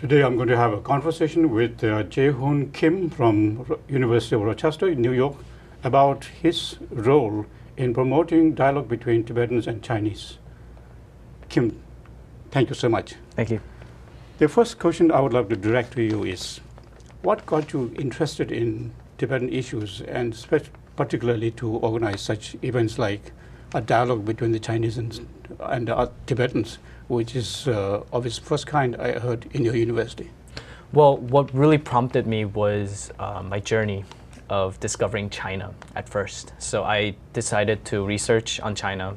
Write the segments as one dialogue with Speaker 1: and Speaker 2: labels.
Speaker 1: Today I'm going to have a conversation with Se Hoon Kim from University of Rochester in New York about his role in promoting dialogue between Tibetans and Chinese. Kim, thank you so much.
Speaker 2: Thank you.
Speaker 1: The first question I would like to direct to you is, what got you interested in Tibetan issues and particularly to organize such events like a dialogue between the Chinese and Tibetans, which is of its first kind I heard in your university?
Speaker 2: Well, what really prompted me was my journey of discovering China at first. So I decided to research on China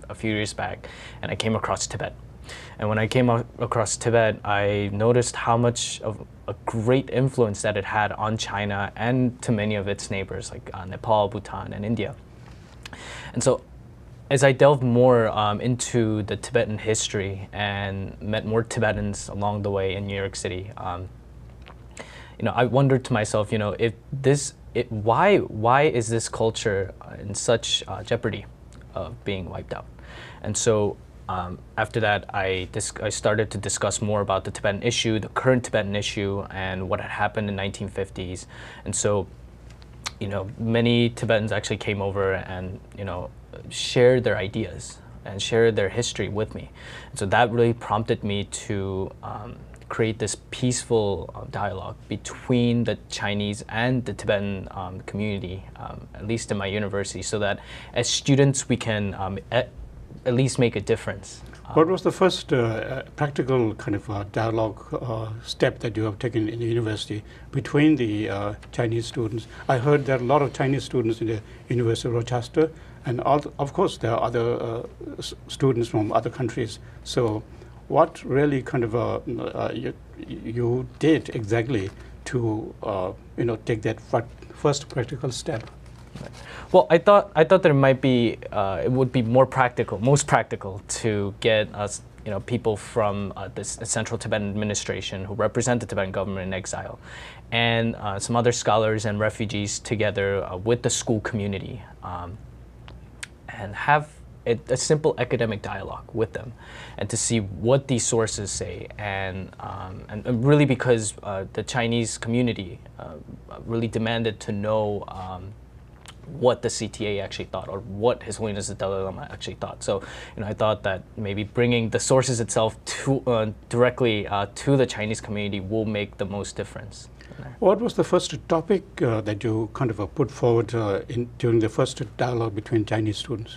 Speaker 2: a few years back, and I came across Tibet. And when I came across Tibet, I noticed how much of a great influence that it had on China and to many of its neighbors, like Nepal, Bhutan, and India. And so as I delved more into the Tibetan history and met more Tibetans along the way in New York City, I wondered to myself, why is this culture in such jeopardy of being wiped out? And so after that, I started to discuss more about the Tibetan issue, the current Tibetan issue, and what had happened in the 1950s. And so, many Tibetans actually came over and, shared their ideas and shared their history with me. And so that really prompted me to create this peaceful dialogue between the Chinese and the Tibetan community, at least in my university, so that as students we can at least make a difference.
Speaker 1: What was the first practical kind of dialogue step that you have taken in the university between the Chinese students? I heard there are a lot of Chinese students in the University of Rochester, and of course there are other students from other countries. So what really kind of you did exactly to take that first practical step?
Speaker 2: Well, I thought there might be it would be most practical to get us, people from the Central Tibetan Administration who represent the Tibetan government in exile, and some other scholars and refugees together with the school community, and have a simple academic dialogue with them, and to see what these sources say, and really because the Chinese community really demanded to know what the CTA actually thought, or what His Holiness the Dalai Lama actually thought. So, I thought that maybe bringing the sources itself directly to the Chinese community will make the most difference.
Speaker 1: What was the first topic that you kind of put forward during the first dialogue between Chinese students?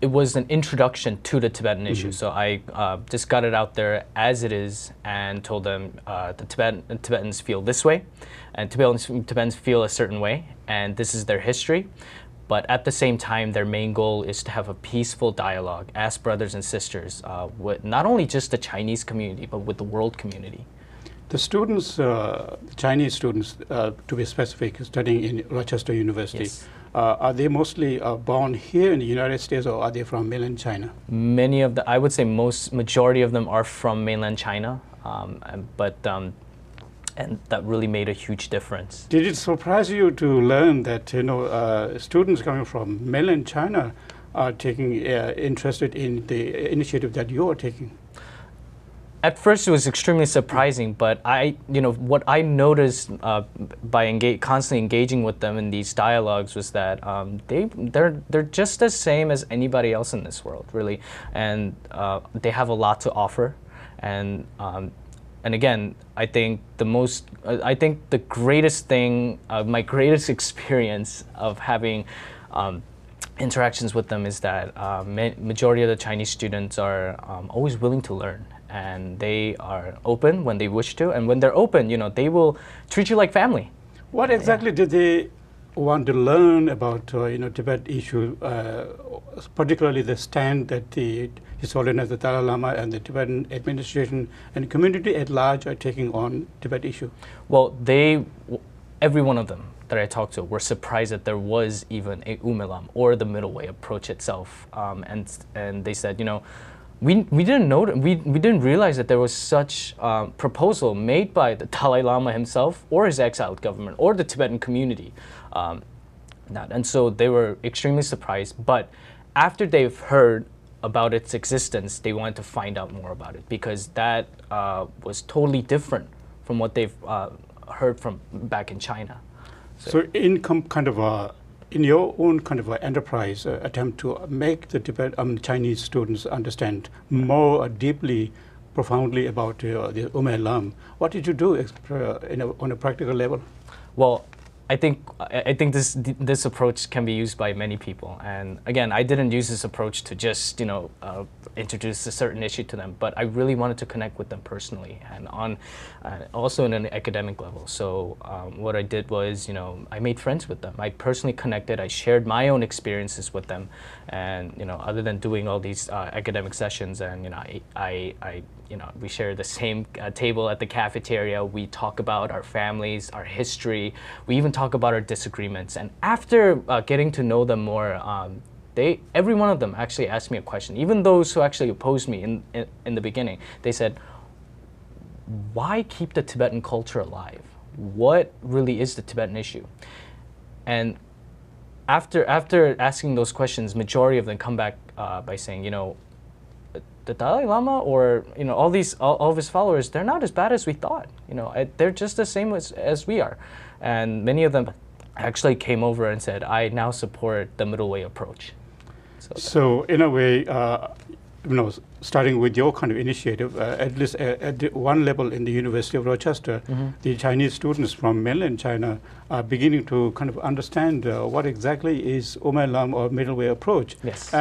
Speaker 2: It was an introduction to the Tibetan issue. So I just got it out there as it is and told them the Tibetans feel this way, and Tibetans feel a certain way, and this is their history. But at the same time, their main goal is to have a peaceful dialogue as brothers and sisters with not only just the Chinese community, but with the world community.
Speaker 1: The students, Chinese students, to be specific, studying in Rochester University,
Speaker 2: Yes.
Speaker 1: Are they mostly born here in the United States, or are they from mainland China?
Speaker 2: Many of I would say majority of them are from mainland China, and that really made a huge difference.
Speaker 1: Did it surprise you to learn that students coming from mainland China are taking interested in the initiative that you are taking?
Speaker 2: At first, it was extremely surprising, but what I noticed by constantly engaging with them in these dialogues was that they're just the same as anybody else in this world, really, and they have a lot to offer, and again, I think the greatest thing, my greatest experience of having interactions with them is that majority of the Chinese students are always willing to learn. And they are open when they wish to, and when they're open, they will treat you like family.
Speaker 1: What exactly did they want to learn about, Tibet issue, particularly the stand that His Holiness the Dalai Lama and the Tibetan administration and community at large are taking on Tibet issue? Well,
Speaker 2: every one of them that I talked to were surprised that there was even a umilam, or the middle way approach itself, and they said, we didn't know, we didn't realize that there was such proposal made by the Dalai Lama himself, or his exiled government, or the Tibetan community. And so they were extremely surprised. But after they've heard about its existence, they wanted to find out more about it because that was totally different from what they've heard from back in China.
Speaker 1: So in your own kind of enterprise attempt to make the Chinese students understand more deeply, profoundly about the Lam, what did you do on a practical level?
Speaker 2: Well, I think this approach can be used by many people. And again, I didn't use this approach to just introduce a certain issue to them, but I really wanted to connect with them personally and on also in an academic level. So what I did was I made friends with them. I personally connected. I shared my own experiences with them, and other than doing all these academic sessions, and we share the same table at the cafeteria. We talk about our families, our history. We even talk about our disagreements. And after getting to know them more, every one of them actually asked me a question. Even those who actually opposed me in the beginning, they said, "Why keep the Tibetan culture alive? What really is the Tibetan issue?" And after asking those questions, majority of them come back by saying, the Dalai Lama or all of his followers, they're not as bad as we thought. They're just the same as we are. And many of them actually came over and said, "I now support the middle way approach."
Speaker 1: So in a way, starting with your kind of initiative, at least at one level in the University of Rochester, the Chinese students from mainland China are beginning to kind of understand what exactly is Lam or middle way approach.
Speaker 2: Yes.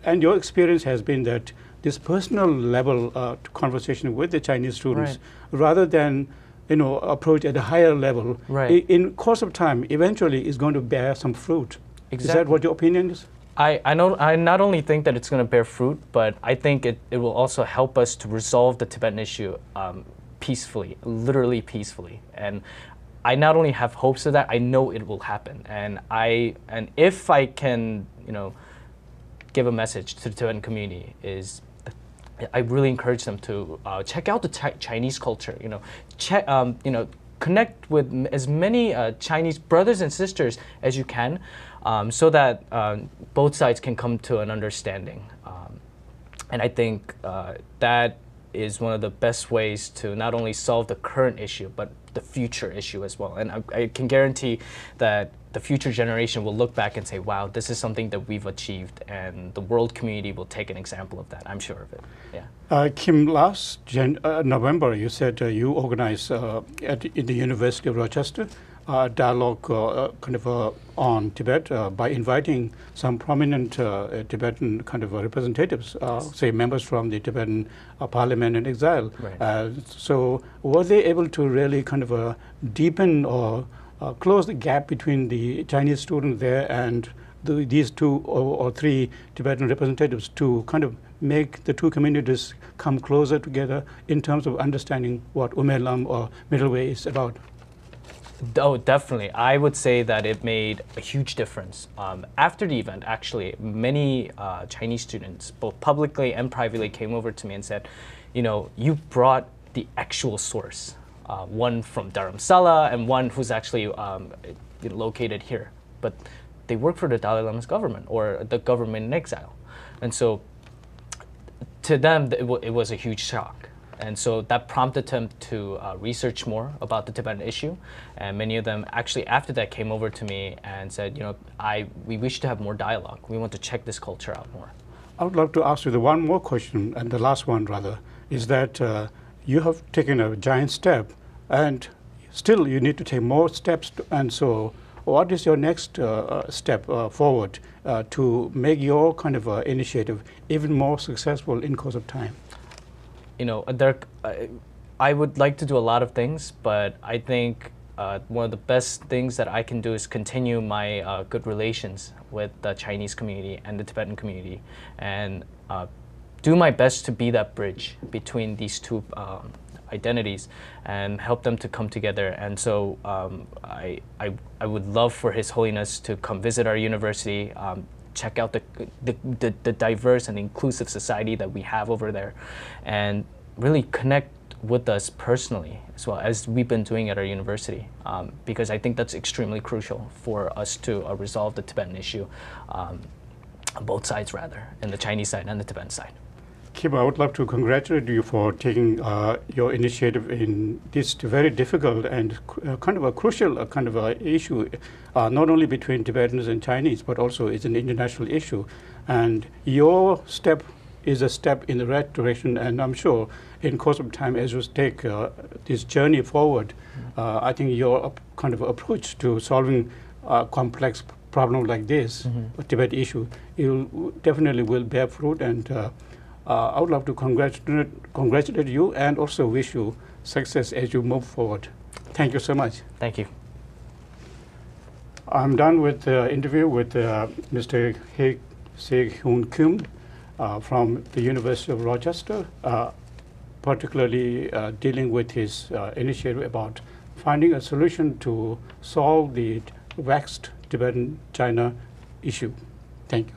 Speaker 1: And your experience has been that this personal level conversation with the Chinese students, rather than approach at a higher level, in course of time, eventually is going to bear some fruit.
Speaker 2: Exactly.
Speaker 1: Is that what your opinion is?
Speaker 2: I not only think that it's going to bear fruit, but I think it will also help us to resolve the Tibetan issue peacefully, literally peacefully. And I not only have hopes of that, I know it will happen. And if I can, give a message to the Tibetan community, is I really encourage them to check out the Chinese culture. Connect with as many Chinese brothers and sisters as you can, so that both sides can come to an understanding. And I think that is one of the best ways to not only solve the current issue, but the future issue as well. And I can guarantee that the future generation will look back and say, wow, this is something that we've achieved, and the world community will take an example of that. I'm sure of it. Yeah.
Speaker 1: Kim, last November, you said you organized in the University of Rochester a dialogue on Tibet by inviting some prominent Tibetan kind of representatives, say members from the Tibetan parliament in exile.
Speaker 2: Right.
Speaker 1: So were they able to really kind of deepen or close the gap between the Chinese students there and these two or three Tibetan representatives to kind of make the two communities come closer together in terms of understanding what Lam or middle way is about?
Speaker 2: Oh, definitely. I would say that it made a huge difference. After the event, actually, many Chinese students, both publicly and privately, came over to me and said, you brought the actual source. One from Dharamsala and one who's actually located here. But they work for the Dalai Lama's government or the government in exile. And so to them, it was a huge shock. And so that prompted them to research more about the Tibetan issue. And many of them actually after that came over to me and said, we wish to have more dialogue. We want to check this culture out more.
Speaker 1: I would love to ask you the one more question, and the last one rather, is that you have taken a giant step and still you need to take more steps. And so what is your next step forward to make your kind of initiative even more successful in course of time?
Speaker 2: I would like to do a lot of things, but I think one of the best things that I can do is continue my good relations with the Chinese community and the Tibetan community, and do my best to be that bridge between these two identities and help them to come together. And so I would love for His Holiness to come visit our university, check out the diverse and inclusive society that we have over there, and really connect with us personally as well as we've been doing at our university, because I think that's extremely crucial for us to resolve the Tibetan issue. both sides rather, in the Chinese side and the Tibetan side.
Speaker 1: Kim, I would love to congratulate you for taking your initiative in this very difficult and kind of a crucial kind of a issue, not only between Tibetans and Chinese, but also it's an international issue. And your step is a step in the right direction, and I'm sure in course of time, as you take this journey forward, I think your kind of approach to solving a complex problem like this, a Tibet issue, you definitely will bear fruit, and I would love to congratulate you and also wish you success as you move forward. Thank you so much.
Speaker 2: Thank you.
Speaker 1: I'm done with the interview with Mr. Se Hoon Kim from the University of Rochester, particularly dealing with his initiative about finding a solution to solve the vexed Tibetan-China issue. Thank you.